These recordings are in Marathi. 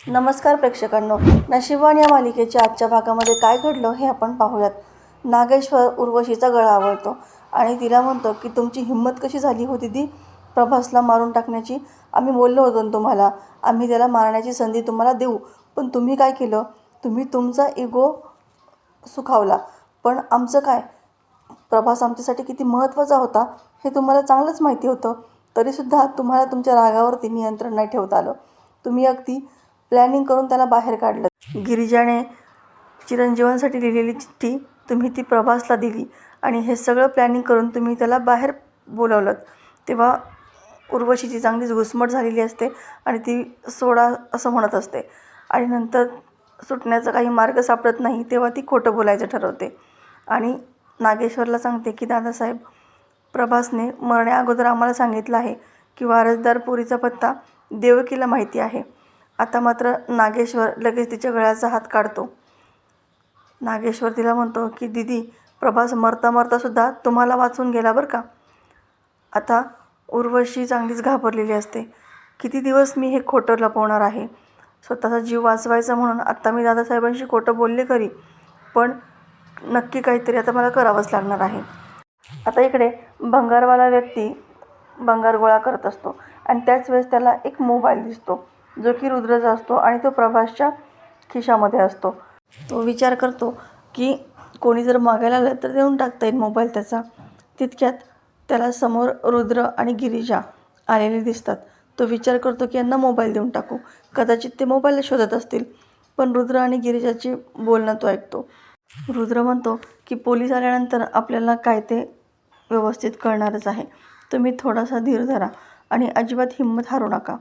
नमस्कार प्रेक्षकांनो, नशीबवान या मालिकेच्या आजच्या भागामध्ये काय घडलं हे आपण पाहूयात. नागेश्वर उर्वशीचा गळा आवळतो आणि तिला म्हणतो की तुमची हिंमत कशी झाली हो दीदी प्रभासला मारून टाकण्याची. आम्ही बोललो होतो ना तुम्हाला, आम्ही त्याला मारण्याची संधी तुम्हाला देऊ, पण तुम्ही काय केलं? तुम्ही तुमचा इगो सुखावला. पण आमचं काय? प्रभास आमच्यासाठी किती महत्त्वाचा होता हे तुम्हाला चांगलंच माहिती होतं, तरीसुद्धा तुम्हाला तुमच्या रागावरती नियंत्रण नाही ठेवता आलं. तुम्ही अगदी प्लॅनिंग करून त्याला बाहेर काढलं. गिरिजाने चिरंजीवांसाठी लिहिलेली चिठ्ठी तुम्ही ती प्रभासला दिली आणि हे सगळं प्लॅनिंग करून तुम्ही त्याला बाहेर बोलवलं. तेव्हा उर्वशीची चांगलीच घुसमट झालेली असते आणि ती सोडा असं म्हणत असते आणि नंतर सुटण्याचा काही मार्ग सापडत नाही तेव्हा ती खोटं बोलायचं ठरवते आणि नागेश्वरला सांगते की दादासाहेब, प्रभासने मरण्याअगोदर आम्हाला सांगितलं आहे की वारसदार पोरीचा पत्ता देवकीला माहिती आहे. आता मात्र नागेश्वर लगेच तिच्या गळ्याचा हात काढतो. नागेश्वर तिला म्हणतो की दीदी, प्रभास मरता मरतासुद्धा तुम्हाला वाचून गेला बरं का. आता उर्वशी चांगलीच घाबरलेली असते. किती दिवस मी हे खोटं लपवणार आहे? स्वतःचा जीव वाचवायचा म्हणून आत्ता मी दादासाहेबांशी खोटं बोलले खरी, पण नक्की काहीतरी आता मला करावंच लागणार आहे. आता इकडे भंगारवाला व्यक्ती भंगार गोळा करत असतो आणि त्याच वेळेस त्याला एक मोबाईल दिसतो जो की रुद्रचा असतो आणि तो प्रभासच्या खिशामध्ये असतो. तो विचार करतो की कोणी जर मागायला आलं तर देऊन टाकता येईल मोबाईल त्याचा. तितक्यात त्याला समोर रुद्र आणि गिरिजा आलेले दिसतात. तो विचार करतो की यांना मोबाईल देऊन टाकू. कदाचित ते मोबाईलला शोधत असतील, पण रुद्र आणि गिरिजाची बोलणं तो ऐकतो. रुद्र म्हणतो की पोलीस आल्यानंतर आपल्याला काय ते व्यवस्थित कळणारच आहे. तुम्ही थोडासा धीर धरा आणि अजिबात हिंमत हारू नका.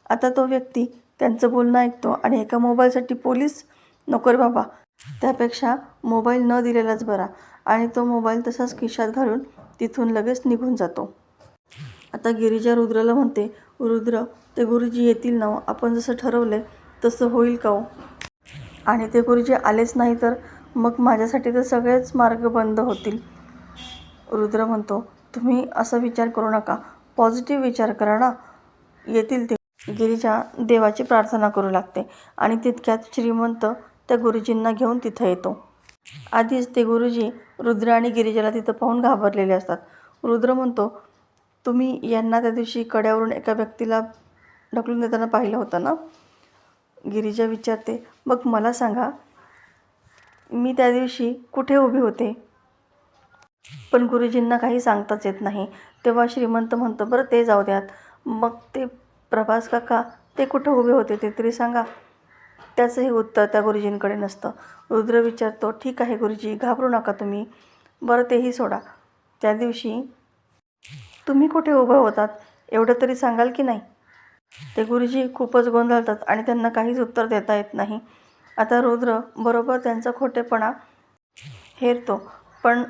आता तो व्यक्ती त्यांचं बोलणं ऐकतो आणि एका मोबाईलसाठी पोलीस? नको रे बाबा, त्यापेक्षा मोबाईल न दिलेलाच बरा. आणि तो मोबाईल तसाच खिशात घालून तिथून लगेच निघून जातो. आता गिरिजा रुद्रला म्हणते, रुद्र, ते गुरुजी येतील ना, आपण जसं ठरवलं तसं होईल का हो? आणि ते गुरुजी आलेच नाही तर मग माझ्यासाठी तर सगळेच मार्ग बंद होतील. रुद्र म्हणतो, तुम्ही असा विचार करू नका, पॉझिटिव्ह विचार करा ना, येतील ते. गिरिजा देवाची प्रार्थना करू लागते आणि तितक्यात श्रीमंत त्या गुरुजींना घेऊन तिथं येतो. आधीच ते गुरुजी रुद्र आणि गिरिजाला तिथं पाहून घाबरलेले असतात. रुद्र म्हणतो, तुम्ही यांना त्या दिवशी कड्यावरून एका व्यक्तीला ढकलून देताना पाहिलं होतं ना? गिरिजा विचारते, मग मला सांगा, मी त्या दिवशी कुठे उभे होते? पण गुरुजींना काही सांगताच येत नाही. तेव्हा श्रीमंत म्हणतो, बरं ते जाऊ द्यात, मग ते प्रभास काका ते कुठं उभे होते ते तरी सांगा. त्याचंही उत्तर त्या गुरुजींकडे नसतं. रुद्र विचारतो, ठीक आहे गुरुजी, घाबरू नका तुम्ही. बरं तेही सोडा, त्या दिवशी तुम्ही कुठे उभे होतात एवढं तरी सांगाल की नाही? ते गुरुजी खूपच गोंधळतात आणि त्यांना काहीच उत्तर देता येत नाही. आता रुद्र बरोबर त्यांचा खोटेपणा हेरतो, पण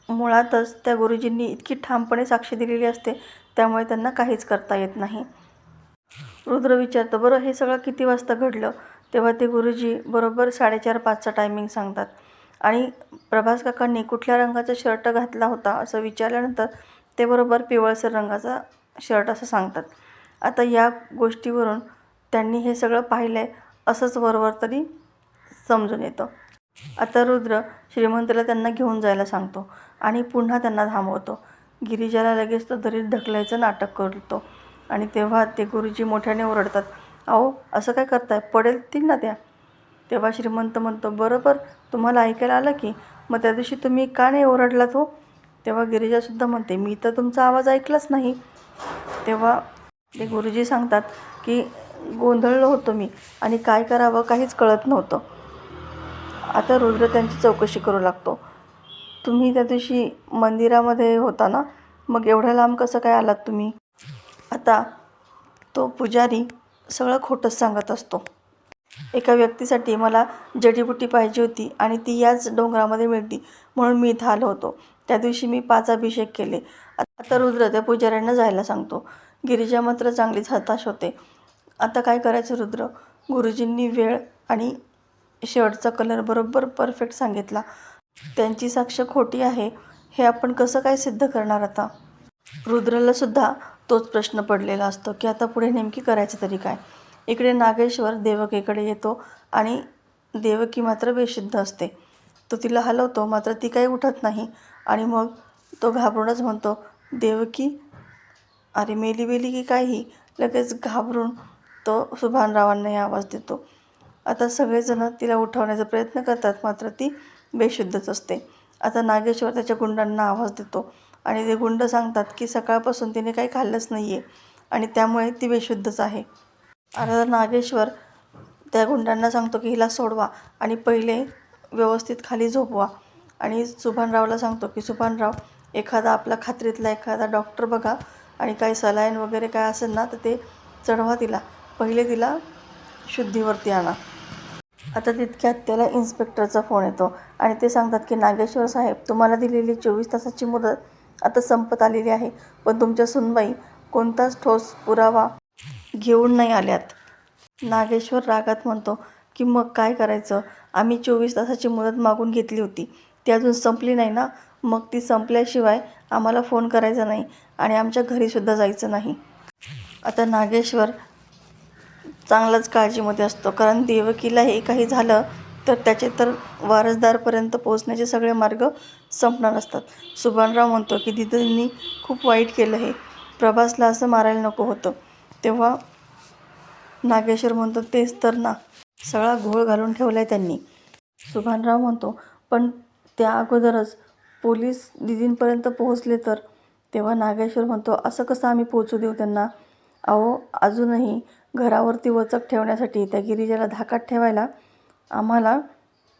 मुळातच त्या गुरुजींनी इतकी ठामपणे साक्ष दिलेली असते त्यामुळे त्यांना काहीच करता येत नाही. रुद्र विचारतो, बरं हे सगळं किती वाजता घडलं? तेव्हा ते गुरुजी बरोबर 4:30-5चा टायमिंग सांगतात आणि प्रभास काकांनी कुठल्या रंगाचा शर्ट घातला होता असं विचारल्यानंतर ते बरोबर पिवळसर रंगाचा शर्ट असं सांगतात. आता या गोष्टीवरून त्यांनी हे सगळं पाहिलं आहे असंच वरवर तरी समजून येतं. आता रुद्र श्रीमंतला त्यांना घेऊन जायला सांगतो आणि पुन्हा त्यांना थांबवतो. गिरिजाला लगेच तो दरीत ढकलायचं नाटक करतो आणि तेव्हा ते गुरुजी मोठ्याने ओरडतात, अहो असं काय करताय, पडेल ना त्या. तेव्हा श्रीमंत म्हणतो, बरोबर तुम्हाला ऐकायला आलं की, मग त्या दिवशी तुम्ही का नाही ओरडलात हो? तेव्हा गिरिजासुद्धा म्हणते, मी तर तुमचा आवाज ऐकलाच नाही. तेव्हा ते गुरुजी सांगतात की गोंधळलो होतो मी आणि काय करावं काहीच कळत नव्हतं. आता रुद्र त्यांची चौकशी करू लागतो. तुम्ही त्या दिवशी मंदिरामध्ये होता ना, मग एवढ्या लांब कसं काय आलात तुम्ही? आता तो पुजारी सगळं खोटंच सांगत असतो. एका व्यक्तीसाठी मला जडीबुटी पाहिजे होती आणि ती याच डोंगरामध्ये मिळती म्हणून मी इथं आलो होतो. त्या दिवशी मी 5 अभिषेक केले. आता रुद्र त्या पुजाऱ्यांना जायला सांगतो. गिरिजा मात्र चांगलीच हताश होते. आता काय करायचं रुद्र? गुरुजींनी वेळ आणि शर्टचा कलर बरोबर परफेक्ट सांगितला. त्यांची साक्ष खोटी आहे हे आपण कसं काय सिद्ध करणार आता? रुद्रला सुद्धा तोच प्रश्न पडलेला असतो की आता पुढे नेमकी करायचं तरी काय? इकडे नागेश्वर देवकीकडे येतो आणि देवकी मात्र बेशुद्ध असते. तो तिला हलवतो, मात्र ती काही उठत नाही आणि मग तो घाबरूनच म्हणतो, देवकी अरे मेली वेली की काही. लगेच घाबरून तो सुभानरावांनाही आवाज देतो. आता सगळेजण तिला उठवण्याचा प्रयत्न करतात, मात्र ती बेशुद्धच असते. आता नागेश्वर त्याच्या गुंडांना आवाज देतो आणि ते गुंड सांगतात की सकाळपासून तिने काही खाल्लंच नाही आहे आणि त्यामुळे ती बेशुद्धच आहे. आता नागेश्वर त्या गुंडांना सांगतो की हिला सोडवा आणि पहिले व्यवस्थित खाली झोपवा आणि सुभानरावला सांगतो की सुभानराव, एखादा आपला खात्रीतला एखादा डॉक्टर बघा आणि काही सलाईन वगैरे काय असेल ना तर ते चढवा तिला, पहिले तिला शुद्धीवरती आणा. आता तितक्यात त्याला इन्स्पेक्टरचा फोन येतो आणि ते सांगतात की नागेश्वर साहेब, तुम्हाला दिलेली 24 तासाची मुदत आता संपत आलेली आहे, पण तुमच्या सुनबाई कोणताच ठोस पुरावा घेऊन नाही आल्यात. नागेश्वर रागात म्हणतो की मग काय करायचं, आम्ही 24 तासाची मुदत मागून घेतली होती, ती अजून संपली नाही ना, मग ती संपल्याशिवाय आम्हाला फोन करायचा नाही आणि आमच्या घरीसुद्धा जायचं नाही. आता नागेश्वर चांगलाच काळजीमध्ये असतो, कारण देवकीलाही काही झालं तर त्याचे तर वारसदारपर्यंत पोहोचण्याचे सगळे मार्ग संपणार असतात. सुभानराव म्हणतो की दिदींनी खूप वाईट केलं, हे प्रभासला असं मारायला नको होतं. तेव्हा नागेश्वर म्हणतो तेच तर ना, सगळा घोळ घालून ठेवला आहे त्यांनी. सुभानराव म्हणतो पण त्या अगोदरच पोलीस दिदींपर्यंत पोहोचले तर. तेव्हा नागेश्वर म्हणतो असं कसं आम्ही पोहोचू देऊ त्यांना. अहो, अजूनही घरावरती वचक ठेवण्यासाठी त्या गिरिजाला धाकात ठेवायला आम्हाला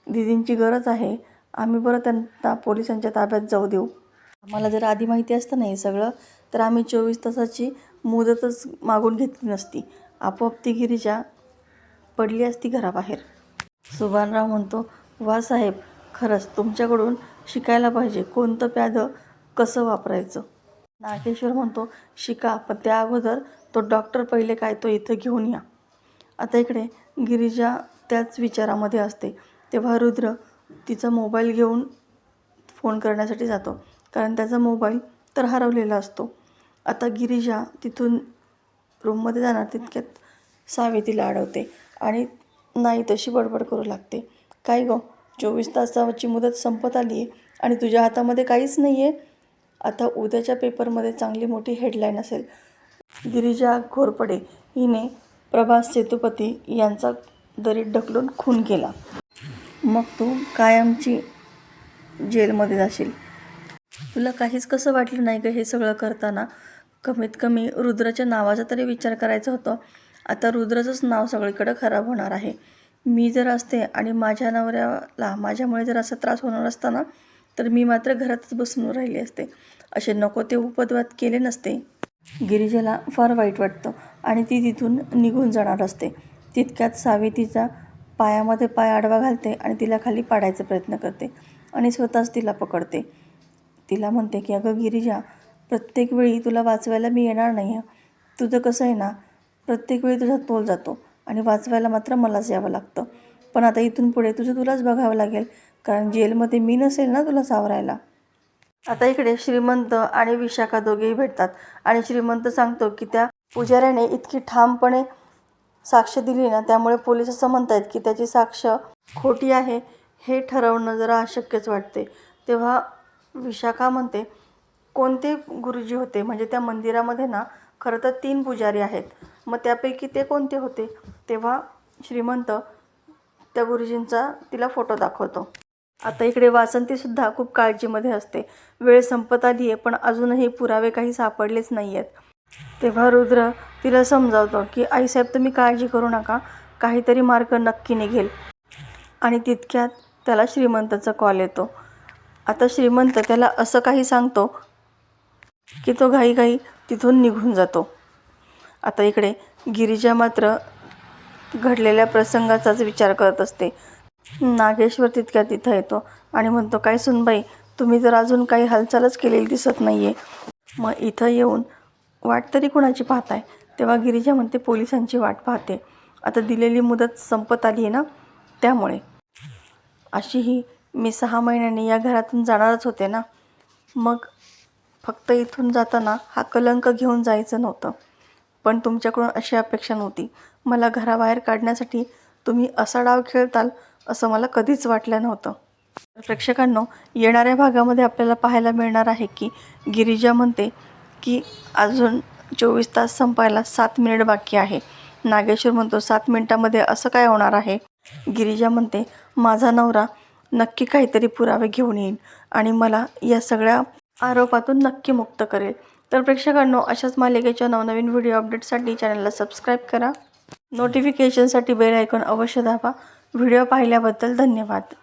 दिदींची गरज आहे. आम्ही बरं त्यांना पोलिसांच्या ताब्यात जाऊ देऊ. आम्हाला जर आधी माहिती असतं नाही सगळं तर आम्ही 24 तासाची मुदतच मागून घेतली नसती, आपोआप ती गिरिजा पडली असती घराबाहेर. सुभानराव म्हणतो वा साहेब, खरंच तुमच्याकडून शिकायला पाहिजे कोणतं प्यादं कसं वापरायचं. नागेश्वर म्हणतो शिका, पण त्या अगोदर तो डॉक्टर पहिले काय तो इथं घेऊन या. आता इकडे गिरिजा त्याच विचारामध्ये असते. तेव्हा रुद्र तिचा मोबाईल घेऊन फोन करण्यासाठी जातो, कारण त्याचा मोबाईल तर हरवलेला असतो. आता गिरिजा तिथून रूममध्ये जाणार तितक्यात सावी तिला अडवते आणि नाही तशी बडबड करू लागते. काय गं, 24 तासाची मुदत संपत आली आहे आणि तुझ्या हातामध्ये काहीच नाही आहे. आता उद्याच्या पेपरमध्ये चांगली मोठी हेडलाईन असेल, गिरिजा घोरपडे हिने प्रभास सेतुपती यांचा दरीत ढकलून खून केला, मग तू कायमची जेलमध्ये जाशील. तुला काहीच कसं वाटलं नाही गं हे सगळं करताना. कमीत कमी रुद्राच्या नावाचा तरी विचार करायचा होतं. आता रुद्राचंच नाव सगळीकडं खराब होणार आहे. मी जर असते आणि माझ्या नवऱ्याला माझ्यामुळे जर असा त्रास होणार असता ना, तर मी मात्र घरातच बसून राहिली असते, असे नको ते उपद्व्याप केले नसते. गिरिजाला फार वाईट वाटतं आणि ती तिथून निघून जाणार असते. तितक्यात सावी तिचा पायामध्ये पाय आडवा घालते आणि तिला खाली पाडायचा प्रयत्न करते आणि स्वतःच तिला पकडते. तिला म्हणते की अगं गिरिजा, प्रत्येक वेळी तुला वाचवायला मी येणार नाही. तुझं कसं आहे ना, प्रत्येक वेळी तुझा तोल जातो आणि वाचवायला मात्र मलाच यावं लागतं. पण आता इथून पुढे तुझं तुलाच बघावं लागेल, कारण जेलमध्ये मी नसेल ना तुला सावरायला. आता इकडे श्रीमंत आणि विशाखा दोघेही भेटतात आणि श्रीमंत सांगतो की त्या पुजाऱ्याने इतकी ठामपणे साक्ष दिली ना, त्यामुळे पोलीस असं म्हणतायत की त्याची साक्ष खोटी आहे, हे ठरवणं जरा अशक्यच वाटते. तेव्हा विशाखा म्हणते कोणते गुरुजी होते, म्हणजे त्या मंदिरामध्ये ना खरं तर 3 पुजारी आहेत, मग त्यापैकी ते कोणते होते. तेव्हा श्रीमंत त्या गुरुजींचा तिला फोटो दाखवतो. आता इकडे वासंतीसुद्धा खूप काळजीमध्ये असते. वेळ संपत आली आहे पण अजूनही पुरावे काही सापडलेच नाही आहेत. तेव्हा रुद्र तिला समजावतो की आईसाहेब तुम्ही काळजी करू नका, काहीतरी मार्ग नक्की निघेल. आणि तितक्यात त्याला श्रीमंतचा कॉल येतो. आता श्रीमंत त्याला असं काही सांगतो की तो घाईघाई तिथून निघून जातो. आता इकडे गिरिजा मात्र घडलेल्या प्रसंगाचाच विचार करत असते. नागेश्वर तितक्यात तिथं येतो आणि म्हणतो काय सुनबाई, तुम्ही तर अजून काही हालचालच केलेली दिसत नाही आहे, मग इथं येऊन वाट तरी कुणाची पाहताय. तेव्हा गिरिजा म्हणते पोलिसांची वाट पाहते, आता दिलेली मुदत संपत आली आहे ना त्यामुळे. अशीही मी 6 महिन्यांनी या घरातून जाणारच होते ना, मग फक्त इथून जाताना हा कलंक घेऊन जायचं नव्हतं, पण तुमच्याकडून अशी अपेक्षा नव्हती. मला घराबाहेर काढण्यासाठी तुम्ही असा डाव खेळताल असं मला कधीच वाटलं नव्हतं. प्रेक्षकांनो, येणाऱ्या भागामध्ये आपल्याला पाहायला मिळणार आहे की गिरिजा म्हणते की अजून 24 तास संपायला 7 मिनिट बाकी आहे. नागेश्वर म्हणतो 7 मिनिटामध्ये असं काय होणार आहे? गिरिजा म्हणते माझा नवरा नक्की काहीतरी पुरावे घेऊन येईल आणि मला या सगळ्या आरोपातून नक्की मुक्त करेल. तर प्रेक्षकांनो, अशाच मालिकेच्या नवनवीन व्हिडिओ अपडेटसाठी चॅनलला सबस्क्राईब करा. नोटिफिकेशनसाठी बेल आयकॉन अवश्य दाबा. व्हिडिओ पाहिल्याबद्दल धन्यवाद.